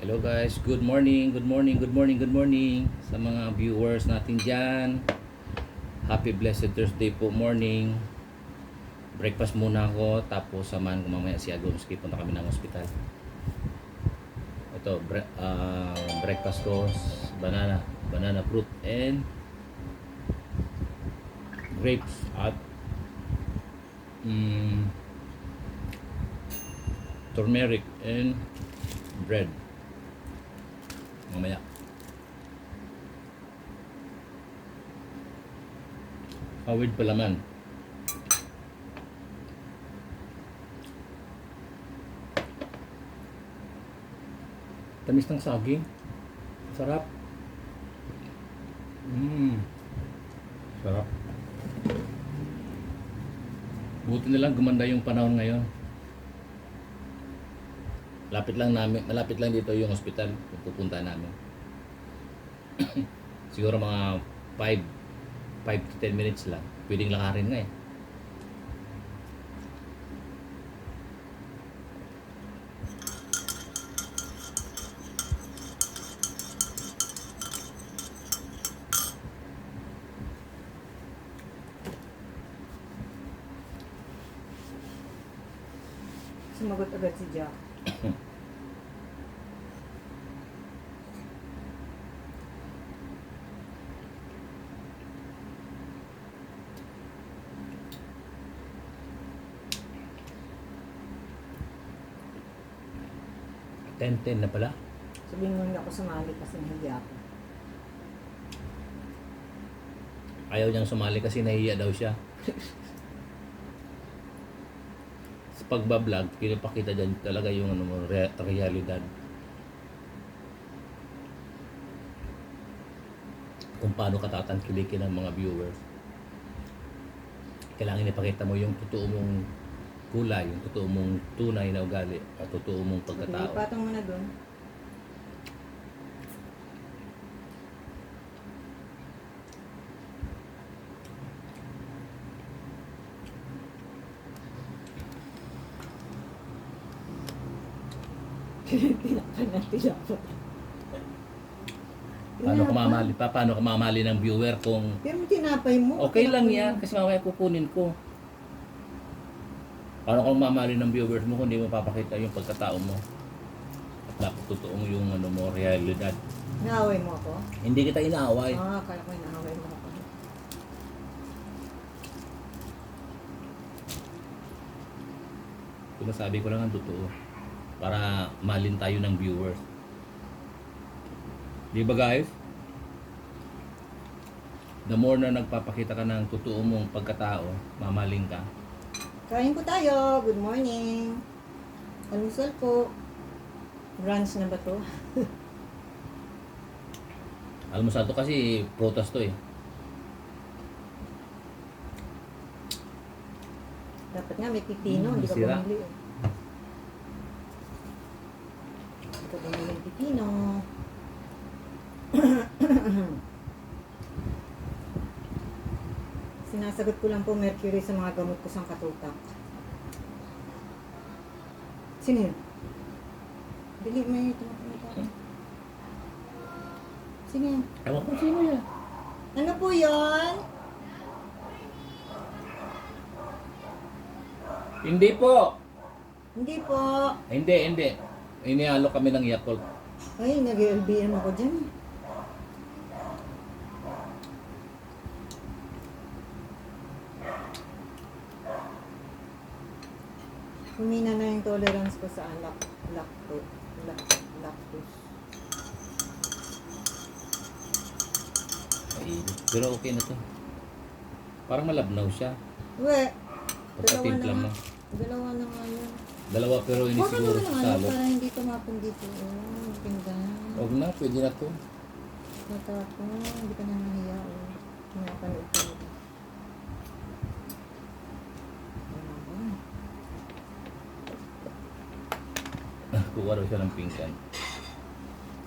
Hello guys, good morning, good morning, good morning, good morning sa mga viewers natin dyan. Happy blessed Thursday po morning. Breakfast muna ako, tapos samahan ko mamaya si Agumski. Punta kami ng ospital. Ito, breakfast ko, banana fruit and grapes at turmeric and bread. Mamaya. Hawid pa laman. Tamis ng saging. Sarap. Sarap. Buti na lang gumanda yung panahon ngayon. Malapit lang dito yung hospital kung pupunta namin. Siguro mga 5 to 10 minutes lang. Pwedeng lakarin nga eh. Sumagot agad si Jack. Ten na pala. Sabihin mo hindi ako sumali kasi hindi ako. Ayaw niyang sumali kasi nahiya daw siya. Sa pagbablog, pinapakita dyan talaga yung realidad. Kung paano ka tatangkilikin ng mga viewers. Kailangan ipakita mo yung totoo mong kulay, yung totoo mong tunay na ugali at totoo mong pagkatao. Ipatong mo na doon. Tinakpan na tinakpan. Paano ka mamali ng viewer kung Pero tinapay mo. okay lang yan kasi mamaya kukunin ko. Paano kung mamali ng viewers mo kung hindi mo papakita yung pagkatao mo? At dapat totoong yung mo, realidad. Naaway mo ako? Hindi kita inaaway. Kala ko inaaway mo ako. Sinasabi ko lang ang totoo. Para malin tayo ng viewers. Di ba guys? The more na nagpapakita ka ng totoo mong pagkatao, mamaling ka. Kain po tayo. Good morning. Almusal po. Brunch na ba to? Almusal to kasi prutas to eh. Dapat nga may pipino. Hindi ka Sira. bumili eh. Hindi ka bumili ng pipino. Sinasagot ko lang po mercury sa mga gamot ko sa katutak. Sino yun? Dili, may tumapunta. Sino yun? Ewan ko sino yan. Ano po yun? Hindi po. Hindi po. Hindi. Inialo kami ng Yakult. Ay, nag-LBM ako dyan. Humina na yung tolerance ko sa lactose. Pero okay na to. Parang malabnaw siya. We, Pagkatimpla mo. Dalawa na nga yun. Dalawa pero hindi Huwag siguro naman sa ano, salot. para hindi tumapon dito. Oh, ganda. Huwag na, pwede na to. Natapon, hindi ka na nahiya. Oh. Pinapanood ka nito. Kuha daw siya ng pingkan.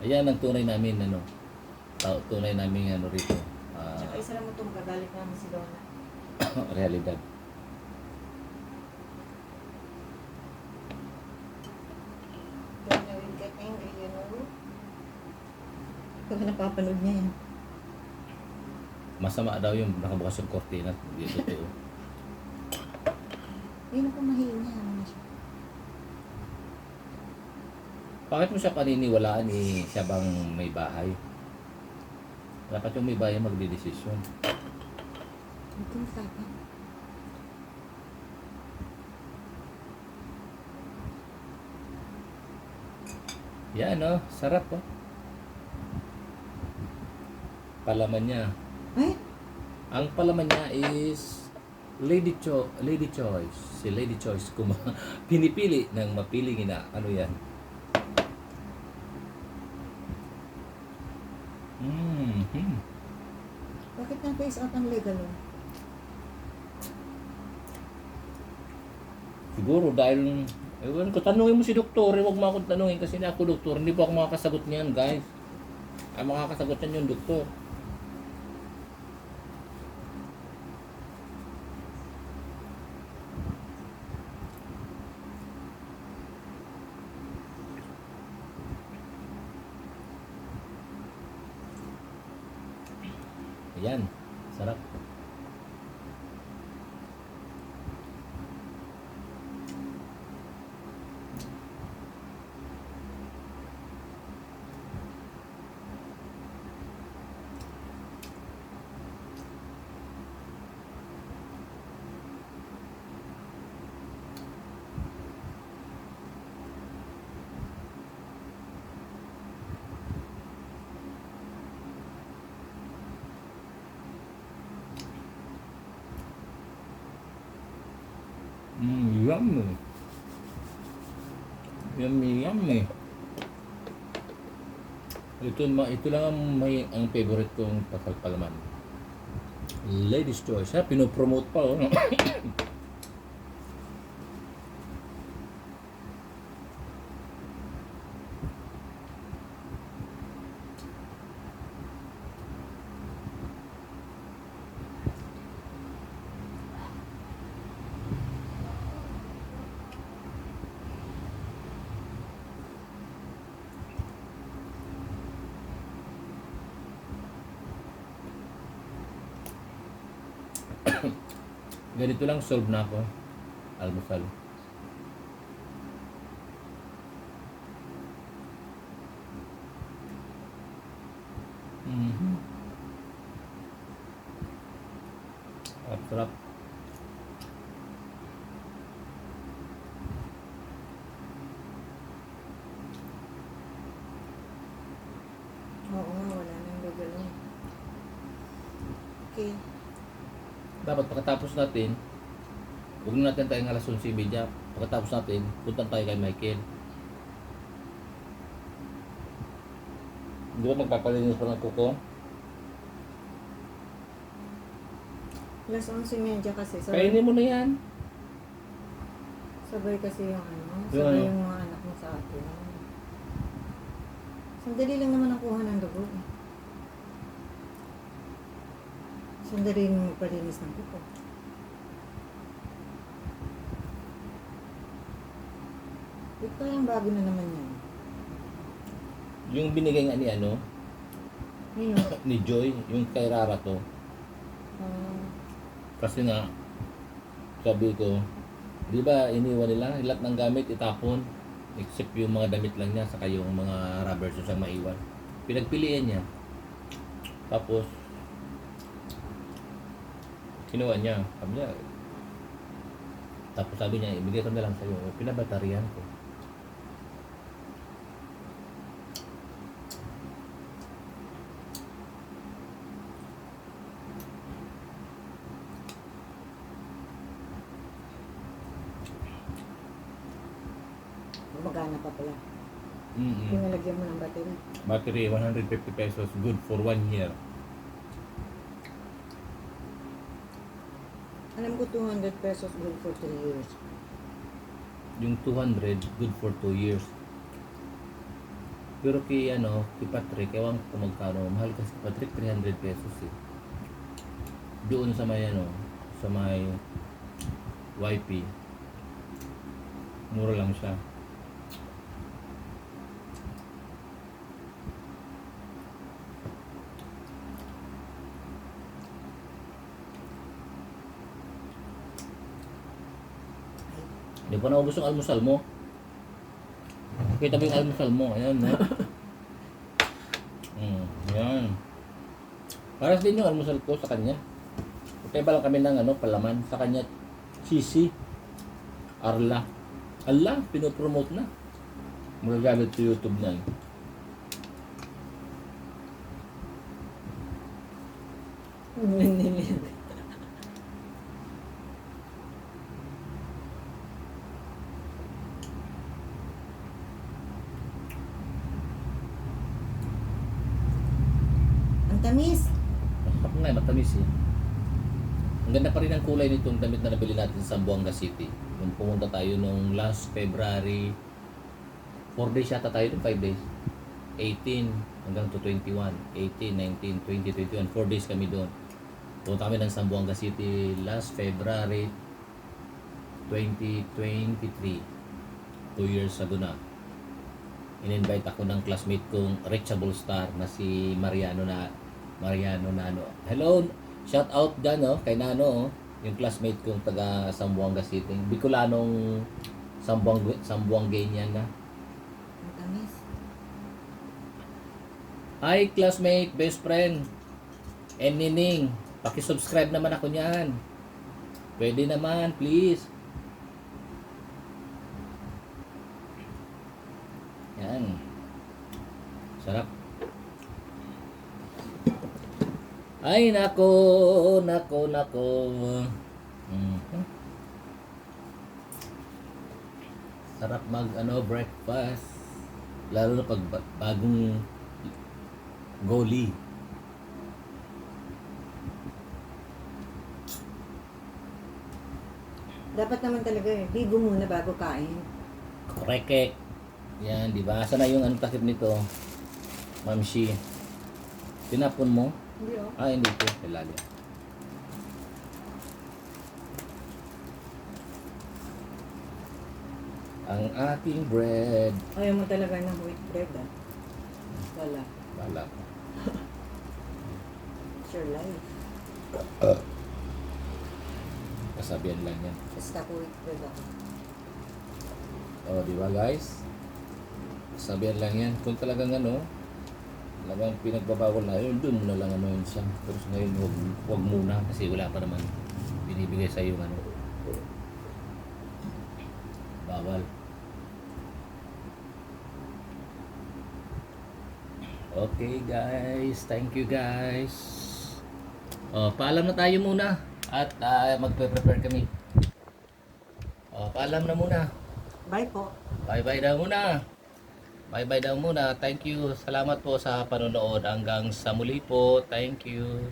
Ayan ang tunay namin tunay namin rito. Tsaka isa lang mo itong kagalit namin si Donna. Realidad. Donna will get angry, you know? Baka napapanood niya yan. Masama daw yung nakabukas yung kortina. Hindi totoo. Hindi na po mahina. Ano siya? Bakit mo siya paniniwalaan siya bang may bahay? Dapat yung may bahay magdidesisyon. Ito yung sabi. Yan sarap Palaman niya. Ay, Ang palaman niya is Lady Choice. Si Lady Choice pinipili ng mapiling ina. Ano yan? Mm-hmm. bakit nang face out ang legal oh? Siguro dahil ewan ko, tanungin mo si doktor, huwag mo akong tanungin kasi na ako doktor, hindi po ako makakasagot niyan, guys. Ang makakasagot niyan yung doktor. Ayan, sarap. Yummy. Yummy. Ito lang ang favorite kong palaman. Ladies Choice. Pinopromote pa Ganito lang solve na ako. Almusal. Sarap. Oo nga, wala nang legal oh. Okay. Dapat pagkatapos natin, huwag na natin tayong alas 11:30. Pagkatapos natin, punta tayo kay Michael. Hindi ba magpapalinis pa ng kuko? Alas 11:30 kasi. Kainin mo na yan. Sabay kasi yung ano. Yung Sabay ano? yung mga anak mo sa atin. Sandali lang naman ang kuha ng dugo eh. Sandali yung palinis ng kuko. Ito yung bago na naman yan. Yung binigay nga ni Ngayon. ni Joy, yung kay Rara to. Kasi nga, sabi ko, di ba iniwan nila, lahat ng gamit itapon, except yung mga damit lang niya, saka yung mga rubber shoes ang maiwan. Pinagpilian niya. Tapos, kinuha niya. Sabi niya, ibigay ko na lang sa'yo. Pinabatarihan ko. Gumagana pa pala. Mm-mm. Pinalagyan mo ng battery. Battery, 150 pesos, good for 1 year. Alam ko 200 pesos good for 3 years. Yung 200, good for 2 years. Pero kay Patrick, ewan ko magkano, mahal kasi kay Patrick, 300 pesos eh. Doon sa may sa may YP, mura lang siya. Hindi pa naubos yung almusal mo. Kita mo yung almusal mo. Ayan, no? Ayan. Paras din yung almusal ko sa kanya. Kaya pa lang kami ng palaman. Sa kanya, cheesy. Arla. Ala, pinopromote na. Magagamit sa YouTube na. Ang tamis. Masarap nga, matamis eh. Ang ganda pa rin ang kulay nitong damit na nabili natin sa Zamboanga City. Nung pumunta tayo nung last February, 4 days yata tayo, 5 days. 18 hanggang to 21. 18, 19, 20, 21. 4 days kami doon. Pumunta kami ng Zamboanga City last February 2023. 2 years ago na. In-invite ako ng classmate kong reachable star na si Mariano Nano. Hello, shout out dyan kay Nano, yung classmate kong taga Zamboanga City. Bicolanong Zamboangueñan na. Ang tamis. Hi classmate, best friend, and Nining. Paki-subscribe naman ako niyan. Pwede naman, please. Yan. Sarap. Ay, nako. Sarap breakfast. Lalo na pag bagong goli. Dapat naman talaga ligo muna bago kain. Korek. Yan, di ba? Asa na yung takip nito? Ma'am Shi. Tinapon mo? Hindi Hindi po. Ilalim. Ang ating bread. Ayaw mo talaga ng wheat bread Wala. Bala. It's your life. Kasabihan lang yan. Basta ko wheat bread ako. Di ba guys? Kasabihan lang yan. Kung talagang talagang pinagbabawal na yun, doon mo na lang yun siya. Pero ngayon, huwag muna kasi wala pa naman binibigay sa iyo bawal. Okay guys, thank you guys. Paalam na tayo muna at magpe-prepare kami. Paalam na muna. Bye po. Bye-bye daw muna. Bye-bye daw muna. Thank you. Salamat po sa panonood. Hanggang sa muli po. Thank you.